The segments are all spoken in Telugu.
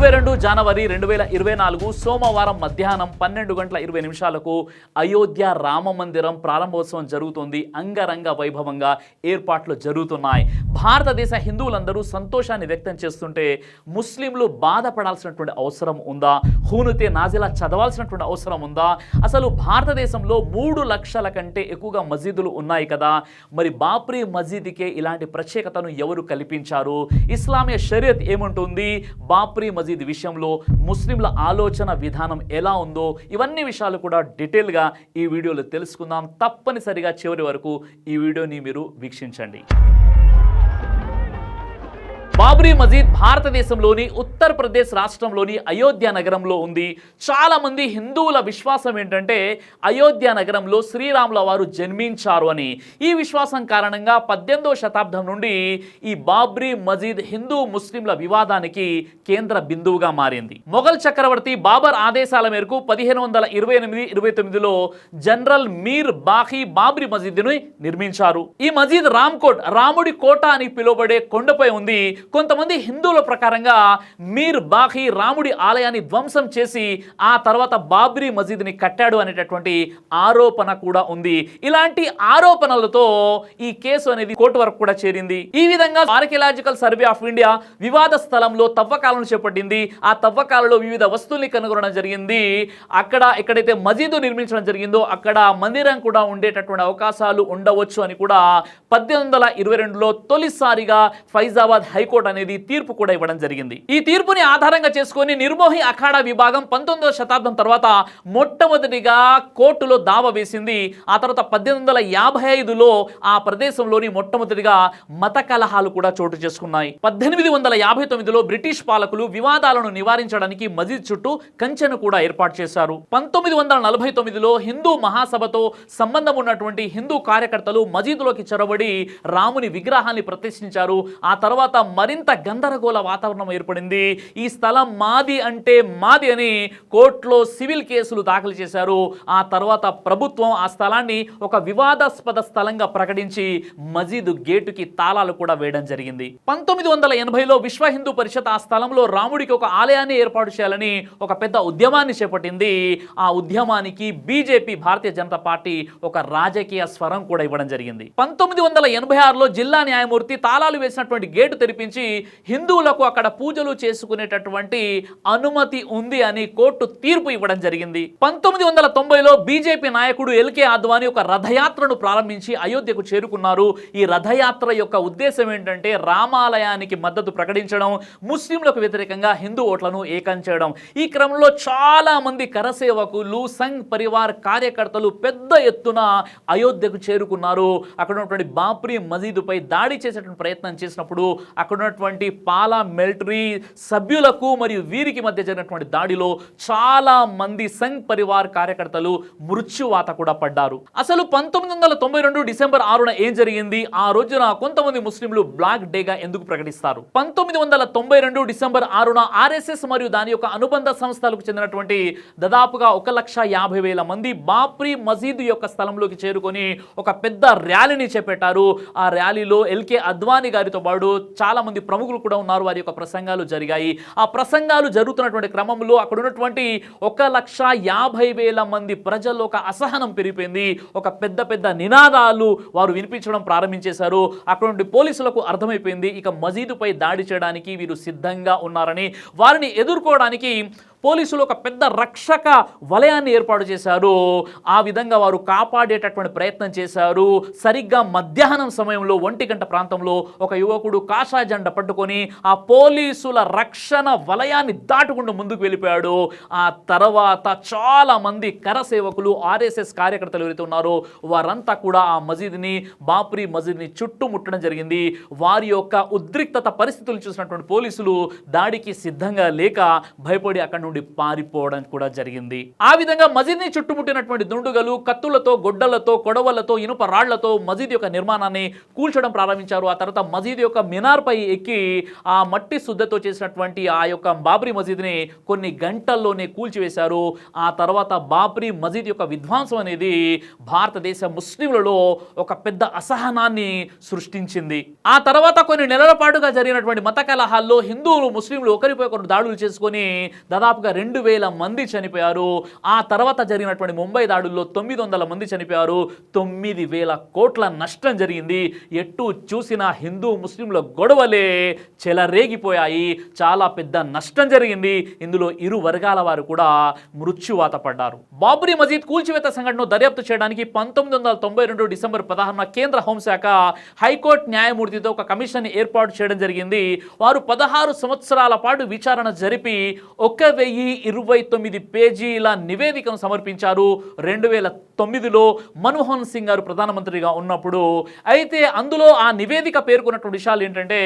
22 జనవరి 2024 సోమవారం మధ్యాహ్నం 12:20 అయోధ్య రామ మందిరం ప్రారంభోత్సవం జరుగుతుంది. అంగరంగ వైభవంగా ఏర్పాట్లు జరుగుతున్నాయి. భారతదేశ హిందువులందరూ సంతోషాన్ని వ్యక్తం చేస్తుంటే ముస్లింలు బాధపడాల్సినటువంటి అవసరం ఉందా? హూనుతే నాజిలా చదవాల్సినటువంటి అవసరం ఉందా? అసలు భారతదేశంలో 3 లక్షల కంటే ఎక్కువగా మసీదులు ఉన్నాయి కదా, మరి బాబ్రీ మసీదుకే ఇలాంటి ప్రత్యేకతను ఎవరు కల్పించారు? ఇస్లామియ షరియత్ ఏముంటుంది? బాబ్రీ మసీద్ విషయంలో ముస్లింల ఆలోచన విధానం ఎలా ఉందో ఇవన్నీ విషయాలు కూడా డీటెయిల్గా ఈ వీడియోలో తెలుసుకుందాం. తప్పనిసరిగా చివరి వరకు ఈ వీడియోని మీరు వీక్షించండి. బాబ్రీ మసీద్ భారతదేశంలోని ఉత్తరప్రదేశ్ రాష్ట్రంలోని అయోధ్య నగరంలో ఉంది. చాలామంది హిందువుల విశ్వాసం ఏంటంటే అయోధ్య నగరంలో శ్రీరాముల వారు జన్మించారు అని. ఈ విశ్వాసం కారణంగా 18వ శతాబ్దం నుండి ఈ బాబ్రీ మసీద్ హిందూ ముస్లింల వివాదానికి కేంద్ర బిందువుగా మారింది. మొఘల్ చక్రవర్తి బాబర్ ఆదేశాల మేరకు 1528-29లో జనరల్ మీర్ బాఖీ బాబ్రీ మసీదుని నిర్మించారు. ఈ మసీద్ రామ్కోట్, రాముడి కోట అని పిలువబడే కొండపై ఉంది. కొంతమంది హిందువుల ప్రకారంగా మీర్ బాఖీ రాముడి ఆలయాన్ని ధ్వంసం చేసి ఆ తర్వాత బాబ్రీ మసీదుని కట్టాడు అనేటటువంటి ఆరోపణ కూడా ఉంది. ఇలాంటి ఆరోపణలతో ఈ కేసు అనేది కోర్టు వరకు కూడా చేరింది. ఈ విధంగా ఆర్కియలాజికల్ సర్వే ఆఫ్ ఇండియా వివాద స్థలంలో తవ్వకాలను చేపట్టింది. ఆ తవ్వకాలలో వివిధ వస్తువుల్ని కనుగొనడం జరిగింది. ఎక్కడైతే మసీదు నిర్మించడం జరిగిందో అక్కడ మందిరం కూడా ఉండేటటువంటి అవకాశాలు ఉండవచ్చు అని కూడా 1822లో తొలిసారిగా ఫైజాబాద్ హైకోర్టు అనేది తీర్పు కూడా ఇవ్వడం జరిగింది. ఈ తీర్పుని ఆధారంగా చేసుకొని నిర్మోహి అఖాడా విభాగం 19వ శతాబ్దం తర్వాత మొట్టమొదటిగా కోర్టులో దావా వేసింది. ఆ తర్వాత 1855లో ఆ ప్రదేశంలోని మొట్టమొదటిగా మత కలహాలు కూడా చోటు చేసుకున్నాయి. 1859లో బ్రిటిష్ పాలకులు వివాదాలను నివారించడానికి మసీద్ చుట్టూ కంచెను కూడా ఏర్పాటు చేశారు. 1949లో హిందూ మహాసభతో సంబంధం ఉన్నటువంటి హిందూ కార్యకర్తలు మసీదులోకి చొరబడి రాముని విగ్రహాన్ని ప్రతిష్ఠించారు. ఆ తర్వాత మరింత గందరగోళ వాతావరణం ఏర్పడింది. ఈ స్థలం మాది అంటే మాది అని కోర్టులో సివిల్ కేసులు దాఖలు చేశారు. ఆ తర్వాత ప్రభుత్వం ఆ స్థలాన్ని ఒక వివాదాస్పద స్థలంగా ప్రకటించి మసీదు గేటుకి తాళాలు కూడా వేయడం జరిగింది. 1980లో విశ్వ హిందూ పరిషత్ ఆ స్థలంలో రాముడికి ఒక ఆలయాన్ని ఏర్పాటు చేయాలని ఒక పెద్ద ఉద్యమాన్ని చేపట్టింది. ఆ ఉద్యమానికి బీజేపీ, భారతీయ జనతా పార్టీ ఒక రాజకీయ స్వరం కూడా ఇవ్వడం జరిగింది. 1986లో జిల్లా న్యాయమూర్తి తాళాలు వేసినటువంటి గేటు తెరిపించి హిందువులకు అక్కడ పూజలు చేసుకునేటటువంటి అనుమతి ఉంది అని కోర్టు తీర్పు ఇవ్వడం జరిగింది. 1990లో బీజేపీ నాయకుడు ఎల్కే అద్వానీ ఒక రథయాత్రను ప్రారంభించి అయోధ్యకు చేరుకున్నారు. ఈ రథయాత్ర యొక్క ఉద్దేశం ఏంటంటే రామాలయానికి మద్దతు ప్రకటించడం, ముస్లింలకు వ్యతిరేకంగా హిందూ ఓట్లను ఏకం చేయడం. ఈ క్రమంలో చాలా మంది కరసేవకులు, సంఘ్ పరివార్ కార్యకర్తలు పెద్ద ఎత్తున అయోధ్యకు చేరుకున్నారు. అక్కడ ఉన్నటువంటి బాబ్రీ మసీదుపై దాడి చేసేటువంటి ప్రయత్నం చేసినప్పుడు అక్కడ ఉన్నటువంటి మిలిటరీ సభ్యులకు మరియు వీరికి మధ్య జరిగినటువంటి దాడిలో చాలా మంది సంఘ్ పరివార్ కార్యకర్తలు మృత్యువాత కూడా పడ్డారు. అసలు 1992 డిసెంబర్ 6న ఏం జరిగింది? ఆ రోజున కొంతమంది ముస్లింలు బ్లాక్ డేగా ఎందుకు ప్రకటిస్తారు? 1992 డిసెంబర్ 6న ఆర్ఎస్ఎస్ మరియు దాని యొక్క అనుబంధ సంస్థలకు చెందినటువంటి దాదాపుగా 1,50,000 మంది బాబ్రీ మసీదు యొక్క స్థలంలోకి చేరుకొని ఒక పెద్ద ర్యాలీని చేపట్టారు. ఆ ర్యాలీలో ఎల్కే అద్వానీ గారితో పాటు చాలా మంది ప్రముఖులు కూడా ఉన్నారు. వారి యొక్క ప్రసంగాలు జరిగాయి. ఆ ప్రసంగాలు జరుగుతున్నటువంటి క్రమంలో అక్కడ ఉన్నటువంటి 1,50,000 మంది ప్రజల్లో ఒక అసహనం పెరిగిపోయింది. ఒక పెద్ద నినాదాలు వారు వినిపించడం ప్రారంభించేశారు. అక్కడ నుండి పోలీసులకు అర్థమైపోయింది ఇక మసీదుపై దాడి చేయడానికి వీరు సిద్ధంగా ఉన్నారని. వారిని ఎదుర్కోవడానికి పోలీసులు ఒక పెద్ద రక్షక వలయాన్ని ఏర్పాటు చేశారు. ఆ విధంగా వారు కాపాడేటటువంటి ప్రయత్నం చేశారు. సరిగ్గా మధ్యాహ్నం సమయంలో 1 గంట ప్రాంతంలో ఒక యువకుడు కాషాయ జెండా పట్టుకొని ఆ పోలీసుల రక్షణ వలయాన్ని దాటుకుంటూ ముందుకు వెళ్ళిపోయాడు. ఆ తర్వాత చాలా మంది కరసేవకులు, ఆర్ఎస్ఎస్ కార్యకర్తలు ఎవరైతే ఉన్నారో వారంతా కూడా ఆ మసీదుని, బాబ్రీ మసీదుని చుట్టుముట్టడం జరిగింది. వారి యొక్క ఉద్రిక్తత పరిస్థితులు చూసినటువంటి పోలీసులు దాడికి సిద్ధంగా లేక భయపడి అక్కడ నుండి నుండి పారిపోవడం కూడా జరిగింది. ఆ విధంగా మసీద్ని చుట్టుముట్టినటువంటి దుండుగలు కత్తులతో, గొడ్డలతో, కొడవలతో, ఇనుప రాళ్లతో మసీద్ యొక్క నిర్మాణాన్ని కూల్చడం ప్రారంభించారు. ఆ తర్వాత మసీద్ యొక్క మినార్ పై ఎక్కి ఆ మట్టి శుద్ధతో చేసినటువంటి ఆ యొక్క బాబ్రీ మసీద్ని కొన్ని గంటల్లోనే కూల్చివేశారు. ఆ తర్వాత బాబ్రీ మసీద్ యొక్క విధ్వంసం అనేది భారతదేశ ముస్లింలలో ఒక పెద్ద అసహనాన్ని సృష్టించింది. ఆ తర్వాత కొన్ని నెలల పాటుగా జరిగినటువంటి మత కలహాల్లో హిందువులు ముస్లింలు ఒకరిపై ఒకరు దాడులు చేసుకొని దాదాపుగా 2000 మంది చనిపోయారు. ఆ తర్వాత జరిగినటువంటి ముంబై దాడుల్లో 900 మంది చనిపోయారు. 9000 కోట్ల నష్టం జరిగింది. ఎటు చూసినా హిందూ ముస్లింల గొడవలే చెలరేగిపోయాయి. చాలా పెద్ద నష్టం జరిగింది. ఇందులో ఇరు వర్గాల వారు కూడా మృత్యువాత పడ్డారు. బాబ్రీ మసీద్ కూల్చివేత సంఘటనను దర్యాప్తు చేయడానికి 1992 డిసెంబర్ 16న కేంద్ర హోంశాఖ హైకోర్టు న్యాయమూర్తితో ఒక కమిషన్ ఏర్పాటు చేయడం జరిగింది. వారు 16 సంవత్సరాల పాటు విచారణ జరిపి 1029 పేజీల నివేదికను సమర్పించారు 2009లో మన్మోహన్ సింగ్ గారు ప్రధానమంత్రిగా ఉన్నప్పుడు. అయితే అందులో ఆ నివేదిక పేర్కొన్నటువంటి విషయాలు ఏంటంటే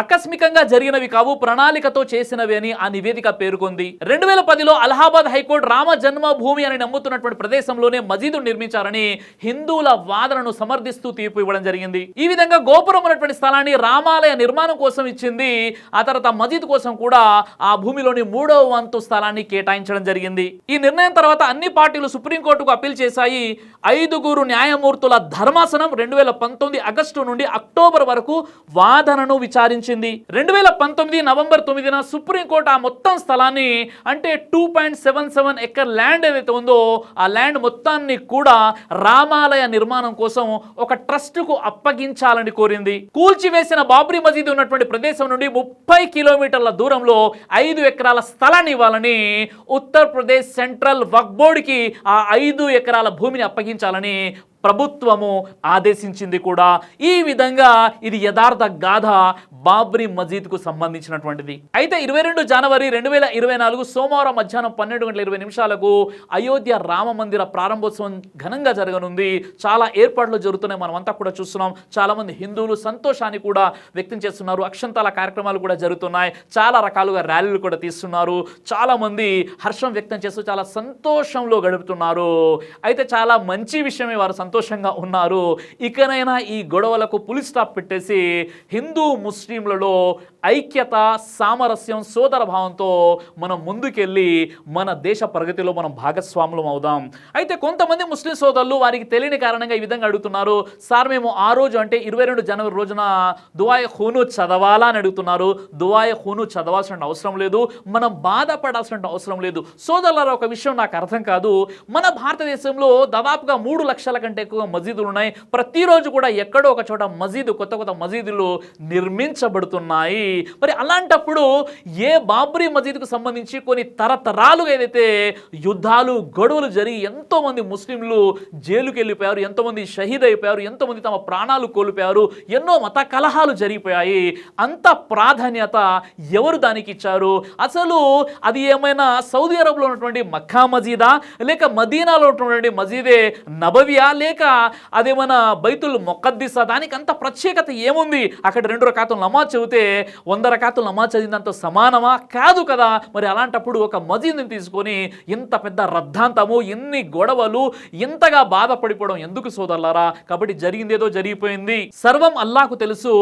ఆకస్మికంగా జరిగినవి కావు, ప్రణాళికతో చేసినవి అని ఆ నివేదిక పేర్కొంది. 2010లో అలహాబాద్ హైకోర్టు రామ జన్మభూమి అని నమ్ముతున్నటువంటి ప్రదేశంలోనే మసీదు నిర్మించారని హిందువుల వాదనను సమర్థిస్తూ తీర్పు ఇవ్వడం జరిగింది. ఈ విధంగా గోపురం ఉన్నటువంటి స్థలాన్ని రామాలయ నిర్మాణం కోసం ఇచ్చింది. ఆ తర్వాత మసీద్ కోసం కూడా ఆ భూమిలోని 3వ వంతు స్థలాన్ని కేటాయించడం జరిగింది. ఈ నిర్ణయం తర్వాత అన్ని పార్టీలు సుప్రీంకోర్టుకు అప్పీల్ చేశాయి. 5గురు న్యాయమూర్తుల ధర్మాసనం 2019 ఆగస్టు నుండి అక్టోబర్ వరకు వాదనను విచారించింది. 2019 నవంబర్ 9న సుప్రీంకోర్టు ఆ మొత్తం స్థలాన్ని అంటే 2.77 ఎకర్ ల్యాండ్ ఏదైతే ఉందో ఆ ల్యాండ్ మొత్తాన్ని కూడా రామాలయ నిర్మాణం కోసం ఒక ట్రస్టుకు అప్పగించాలని కోరింది. కూల్చివేసిన బాబ్రీ మసీదు ఉన్నటువంటి ప్రదేశం నుండి 30 కిలోమీటర్ల దూరంలో 5 ఎకరాల స్థలాన్ని ఇవ్వాలని ఉత్తరప్రదేశ్ సెంట్రల్ వక్ఫ్ బోర్డుకి ఆ 5 ఎకరాల భూమిని అప్పగించాలని ప్రభుత్వము ఆదేశించింది కూడా. ఈ విధంగా ఇది యథార్థ గాథ బాబ్రీ మసీద్కు సంబంధించినటువంటిది. అయితే 22 జనవరి 2024 సోమవారం మధ్యాహ్నం 12:20 అయోధ్య రామ మందిర ప్రారంభోత్సవం ఘనంగా జరగనుంది. చాలా ఏర్పాట్లు జరుగుతున్నాయి, మనమంతా కూడా చూస్తున్నాం. చాలా మంది హిందువులు సంతోషాన్ని కూడా వ్యక్తం చేస్తున్నారు. అక్షంతాల కార్యక్రమాలు కూడా జరుగుతున్నాయి. చాలా రకాలుగా ర్యాలీలు కూడా తీస్తున్నారు. చాలా మంది హర్షం వ్యక్తం చేస్తూ చాలా సంతోషంలో గడుపుతున్నారు. అయితే చాలా మంచి విషయమే, వారు సంతోషంగా ఉన్నారు. ఇకనైనా ఈ గొడవలకు పులి స్టాప్ పెట్టేసి హిందూ ముస్లింలలో ఐక్యత, సామరస్యం, సోదర భావంతో మనం ముందుకెళ్ళి మన దేశ ప్రగతిలో మనం భాగస్వాములం అవుదాం. అయితే కొంతమంది ముస్లిం సోదరులు వారికి తెలియని కారణంగా ఈ విధంగా అడుగుతున్నారు, సార్ మేము ఆ రోజు అంటే 22 జనవరి రోజున దుఆయ్ ఖూను చదవాలా అని అడుగుతున్నారు. దుఆయ్ ఖూను చదవాల్సిన అవసరం లేదు, మనం బాధపడాల్సిన అవసరం లేదు. సోదరులారా, ఒక విషయం నాకు అర్థం కాదు. మన భారతదేశంలో దాదాపుగా 3 లక్షల కంటే ఎక్కువ మసీదులు ఉన్నాయి. ప్రతిరోజు కూడా ఎక్కడో ఒక చోట కొత్త కొత్త మసీదులు నిర్మించబడుతున్నాయి. మరి అలాంటప్పుడు ఏ బాబ్రీ మసీదుకు సంబంధించి కొన్ని తరతరాలుగా ఏదైతే యుద్ధాలు, గొడవలు జరిగి ఎంతో మంది ముస్లింలు జైలుకి వెళ్ళిపోయారు, ఎంతోమంది షహీద్ అయిపోయారు, ఎంతోమంది తమ ప్రాణాలు కోల్పోయారు, ఎన్నో మత కలహాలు జరిగిపోయాయి. అంత ప్రాధాన్యత ఎవరు దానికి ఇచ్చారు? అసలు అది ఏమైనా సౌదీ అరబ్లో ఉన్నటువంటి మక్కా మసీదా, లేక మదీనాలో ఉన్నటువంటి మసీదే నబవియా, లేక అదేమైనా బైతుల్ ముఖద్దిసా? దానికి అంత ప్రత్యేకత ఏముంది? అక్కడ 2 రకాతులు నమాజ్ చదివితే 100 రకాతులు నమాజ్ చదివినంత సమానమా? కాదు కదా. మరి అలాంటప్పుడు ఒక మసీదుని తీసుకొని ఇంత పెద్ద రద్దాంతము, ఎన్ని గొడవలు, ఇంతగా బాధపడిపోవడం ఎందుకు సోదరులారా? కాబట్టి జరిగిందేదో జరిగిపోయింది. సర్వం అల్లాహకు తెలుసు.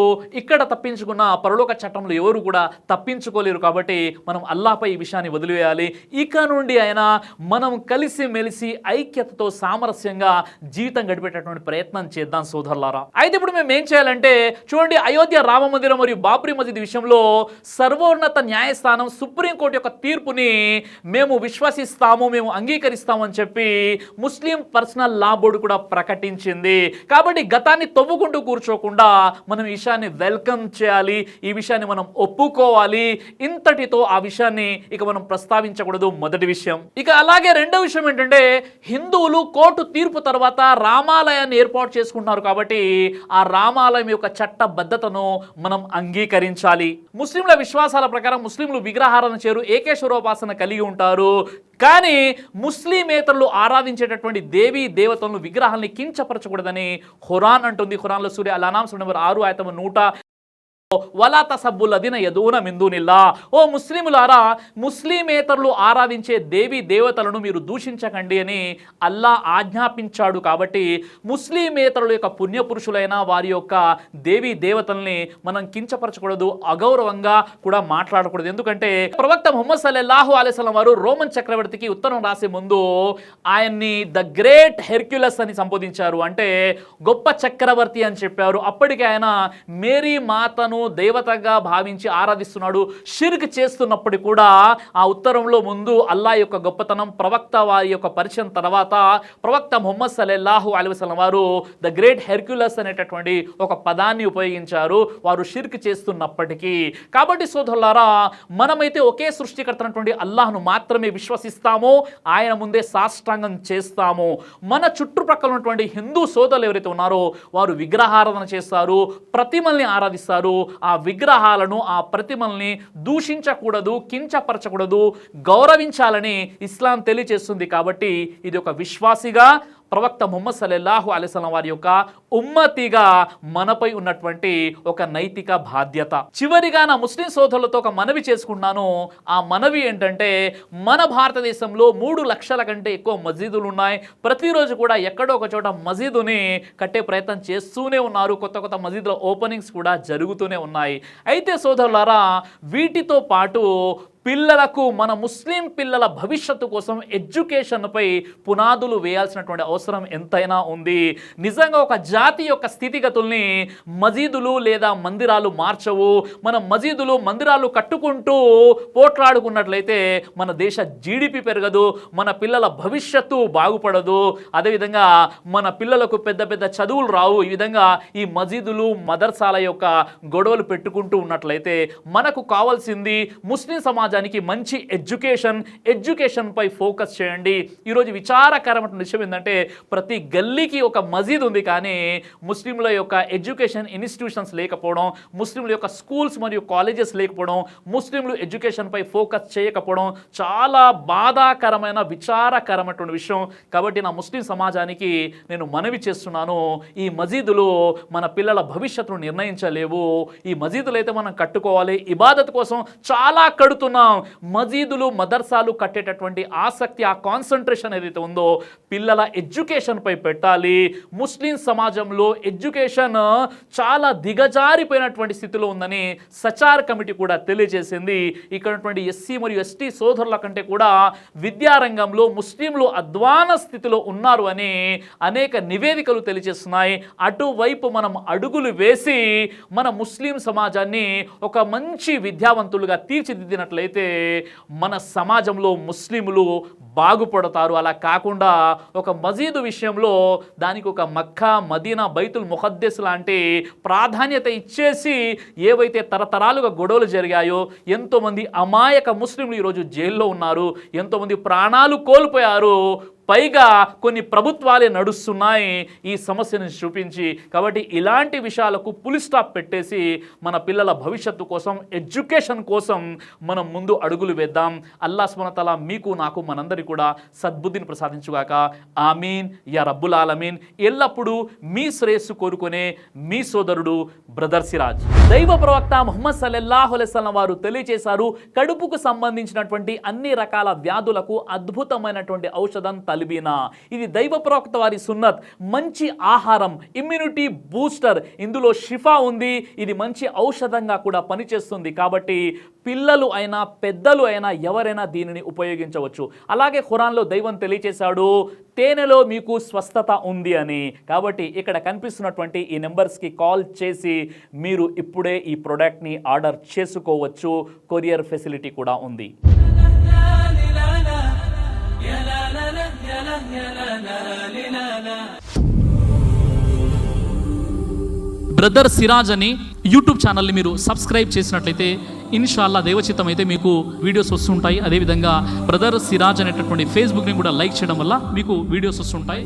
ఇక్కడ తప్పించుకున్న పరలోక చట్టంలో ఎవరు కూడా తప్పించుకోలేరు. కాబట్టి మనం అల్లాహపై ఈ విషయాన్ని వదిలివేయాలి. ఇక నుండి అయినా మనం కలిసి మెలిసి ఐక్యతతో సామరస్యంగా జీవితం గడిపేటటువంటి ప్రయత్నం చేద్దాం సోదరులారా. అయితే ఇప్పుడు మేము ఏం చేయాలంటే చూడండి, అయోధ్య రామ మందిరం మరియు బాబ్రీ మసీద్ విషయంలో సర్వోన్నత న్యాయస్థానం సుప్రీంకోర్టు యొక్క తీర్పుని మేము విశ్వసిస్తాము, మేము అంగీకరిస్తాము అని చెప్పి ముస్లిం పర్సనల్ లా బోర్డు కూడా ప్రకటించింది. కాబట్టి గతాన్ని తవ్వుకుంటూ కూర్చోకుండా మనం ఈ విషయాన్ని వెల్కమ్ చేయాలి, ఈ విషయాన్ని మనం ఒప్పుకోవాలి. ఇంతటితో ఆ విషయాన్ని ఇక మనం ప్రస్తావించకూడదు, మొదటి విషయం. ఇక అలాగే రెండో విషయం ఏంటంటే, హిందువులు కోర్టు తీర్పు తర్వాత రామాలయాన్ని ఏర్పాటు చేసుకుంటున్నారు. కాబట్టి ఆ రామాలయం యొక్క చట్టబద్ధతను మనం అంగీకరించాలి. ముస్లింల విశ్వాసాల ప్రకారం ముస్లింలు విగ్రహాలను చేరు ఏకేశ్వరోపాసన కలిగి ఉంటారు. కానీ ముస్లిమేతరులు ఆరాధించేటటువంటి దేవీ దేవతలను, విగ్రహాలని కించపరచకూడదని ఖురాన్ అంటుంది. ఖురాన్లో సూర అల్-అనామ్ 6 ఆయతము 100 వలా తసబ్బుల్లదీన యదూన మిన్ దూనిల్లా. ఓ ముస్లిములారా, ముస్లిమేతరులు ఆరాధించే దేవీ దేవతలను మీరు దూషించకండి అని అల్లా ఆజ్ఞాపించాడు. కాబట్టి ముస్లిమేతరుల యొక్క పుణ్యపురుషులైన వారి యొక్క దేవీ దేవతల్ని మనం కించపరచకూడదు, అగౌరవంగా కూడా మాట్లాడకూడదు. ఎందుకంటే ప్రవక్త ముహమ్మద్ సల్లల్లాహు అలైహి వసల్లం వారు రోమన్ చక్రవర్తికి ఉత్తరం రాసే ముందు ఆయన్ని ద గ్రేట్ హెర్క్యులస్ అని సంబోధించారు, అంటే గొప్ప చక్రవర్తి అని చెప్పారు. అప్పటికి ఆయన మేరీ మాతను దేవతగా భావించి ఆరాధిస్తున్నాడు. షిర్క్ చేస్తున్నప్పుడు కూడా ఆ ఉత్తరంలో ముందు అల్లా యొక్క గొప్పతనం, ప్రవక్త వారి యొక్క పరిచయం తర్వాత ప్రవక్త ముహమ్మద్ సల్లల్లాహు అలైహి వసల్లం వారు ద గ్రేట్ హెర్క్యులస్ అనేటటువంటి ఒక పదాన్ని ఉపయోగించారు వారు షిర్క్ చేస్తున్నప్పటికీ. కాబట్టి సోదరులారా, మనమైతే ఒకే సృష్టికర్త అయినటువంటి అల్లాహ్ను మాత్రమే విశ్వసిస్తాము, ఆయన ముందే సాష్టాంగం చేస్తాము. మన చుట్టుప్రక్కల ఉన్నటువంటి హిందూ సోదరులు ఎవరైతే ఉన్నారో వారు విగ్రహారాధన చేస్తారు, ప్రతిమల్ని ఆరాధిస్తారు. ఆ విగ్రహాలను, ఆ ప్రతిమల్ని దూషించకూడదు, కించపరచకూడదు, గౌరవించాలని ఇస్లాం తెలియజేస్తుంది. కాబట్టి ఇది ఒక విశ్వాసిగా, ప్రవక్త ముహమ్మద్ సల్లల్లాహు అలైహి వసల్లం వారి యొక్క ఉమ్మతిగా మనపై ఉన్నటువంటి ఒక నైతిక బాధ్యత. చివరిగా నా ముస్లిం సోదరులతో ఒక మనవి చేసుకుంటున్నాను. ఆ మనవి ఏంటంటే, మన భారతదేశంలో 3 లక్షల కంటే ఎక్కువ మసీదులు ఉన్నాయి. ప్రతిరోజు కూడా ఎక్కడో ఒక చోట మసీదుని కట్టే ప్రయత్నం చేస్తూనే ఉన్నారు. కొత్త కొత్త మసీదుల ఓపెనింగ్స్ కూడా జరుగుతూనే ఉన్నాయి. అయితే సోదరులారా, వీటితో పాటు పిల్లలకు, మన ముస్లిం పిల్లల భవిష్యత్తు కోసం ఎడ్యుకేషన్పై పునాదులు వేయాల్సినటువంటి అవసరం ఎంతైనా ఉంది. నిజంగా ఒక జాతి యొక్క స్థితిగతుల్ని మసీదులు లేదా మందిరాలు మార్చవు. మన మసీదులు, మందిరాలు కట్టుకుంటూ పోట్లాడుకున్నట్లయితే మన దేశ జీడిపి పెరగదు, మన పిల్లల భవిష్యత్తు బాగుపడదు. అదేవిధంగా మన పిల్లలకు పెద్ద పెద్ద చదువులు రావు. ఈ విధంగా ఈ మసీదులు, మదర్సాల యొక్క గొడవలు పెట్టుకుంటూ ఉన్నట్లయితే మనకు కావాల్సింది ముస్లిం సమాజం మంచి ఎడ్యుకేషన్ పై ఫోకస్ చేయండి. ఈరోజు విచారకరమైన విషయం ఏంటంటే, ప్రతి గల్లీకి ఒక మసీద్ ఉంది, కానీ ముస్లింల యొక్క ఎడ్యుకేషన్ ఇన్స్టిట్యూషన్స్ లేకపోవడం, ముస్లింల యొక్క స్కూల్స్ మరియు కాలేజెస్ లేకపోవడం, ముస్లింలు ఎడ్యుకేషన్ పై ఫోకస్ చేయకపోవడం చాలా బాధాకరమైన, విచారకరమైనటువంటి విషయం. కాబట్టి నా ముస్లిం సమాజానికి నేను మనవి చేస్తున్నాను, ఈ మసీదులు మన పిల్లల భవిష్యత్తును నిర్ణయించలేవు. ఈ మసీదులు అయితే మనం కట్టుకోవాలి, ఇబాదత్ కోసం చాలా కడుతున్నాం. మసీదులు, మదర్సాలు కట్టేటటువంటి ఆసక్తి, ఆ కాన్సన్ట్రేషన్ ఏదైతే ఉందో పిల్లల ఎడ్యుకేషన్ పై పెట్టాలి. ముస్లిం సమాజంలో ఎడ్యుకేషన్ చాలా దిగజారిపోయినటువంటి స్థితిలో ఉందని సచార్ కమిటీ కూడా తెలియజేసింది. ఇక్కడ ఉన్నటువంటి ఎస్సీ మరియు ఎస్టీ సోదరుల కంటే కూడా విద్యారంగంలో ముస్లింలు అధ్వాన స్థితిలో ఉన్నారు అని అనేక నివేదికలు తెలియజేస్తున్నాయి. అటువైపు మనం అడుగులు వేసి మన ముస్లిం సమాజాన్ని ఒక మంచి విద్యావంతులుగా తీర్చిదిద్దినట్లయితే మన సమాజంలో ముస్లింలు బాగుపడతారు. అలా కాకుండా ఒక మసీదు విషయంలో దానికి ఒక మక్కా, మదీనా, బైతుల్ ముఖద్దెస్ లాంటి ప్రాధాన్యత ఇచ్చేసి ఏవైతే తరతరాలుగా గొడవలు జరిగాయో, ఎంతోమంది అమాయక ముస్లింలు ఈరోజు జైల్లో ఉన్నారు, ఎంతోమంది ప్రాణాలు కోల్పోయారు, పైగా కొన్ని ప్రభుత్వాలే నడుస్తున్నాయి ఈ సమస్యను చూపించి. కాబట్టి ఇలాంటి విషయాలకు పులి స్టాప్ పెట్టేసి మన పిల్లల భవిష్యత్తు కోసం, ఎడ్యుకేషన్ కోసం మనం ముందు అడుగులు వేద్దాం. అల్లాహ్ సుబ్హానహు వ తఆలా మీకు, నాకు, మనందరికీ కూడా సద్బుద్ధిని ప్రసాదించుగాక. ఆమీన్ యా రబ్బుల్ ఆలమీన్. ఎల్లప్పుడూ మీ శ్రేయస్సు కోరుకునే మీ సోదరుడు బ్రదర్ సిరాజ్. దైవ ప్రవక్త ముహమ్మద్ సల్లల్లాహు అలైహి వసల్లం వారు తెలియజేశారు, కడుపుకు సంబంధించినటువంటి అన్ని రకాల వ్యాధులకు అద్భుతమైనటువంటి ఔషధం తల్బీనా. ఇది దైవ ప్రవక్త వారి సున్నత్. మంచి ఆహారం, ఇమ్యూనిటీ బూస్టర్, ఇందులో షిఫా ఉంది. ఇది మంచి ఔషధంగా కూడా పనిచేస్తుంది. కాబట్టి పిల్లలు అయినా, పెద్దలు అయినా, ఎవరైనా దీనిని ఉపయోగించవచ్చు. అలాగే ఖురాన్లో దైవం తెలియజేశాడు, తేనెలో మీకు స్వస్థత ఉంది అని. కాబట్టి ఇక్కడ కనిపిస్తున్నటువంటి ఈ నెంబర్స్కి కాల్ చేసి మీరు ఇప్పుడే ఈ ప్రోడక్ట్ని ఆర్డర్ చేసుకోవచ్చు. కొరియర్ ఫెసిలిటీ కూడా ఉంది. బ్రదర్ సిరాజ్ అని యూట్యూబ్ ఛానల్ని మీరు సబ్స్క్రైబ్ చేసినట్లయితే ఇన్షాల్లా దైవచిత్తం అయితే మీకు వీడియోస్ వస్తుంటాయి. అదేవిధంగా బ్రదర్ సిరాజ్ అనేటటువంటి ఫేస్బుక్ని కూడా లైక్ చేయడం వల్ల మీకు వీడియోస్ వస్తుంటాయి.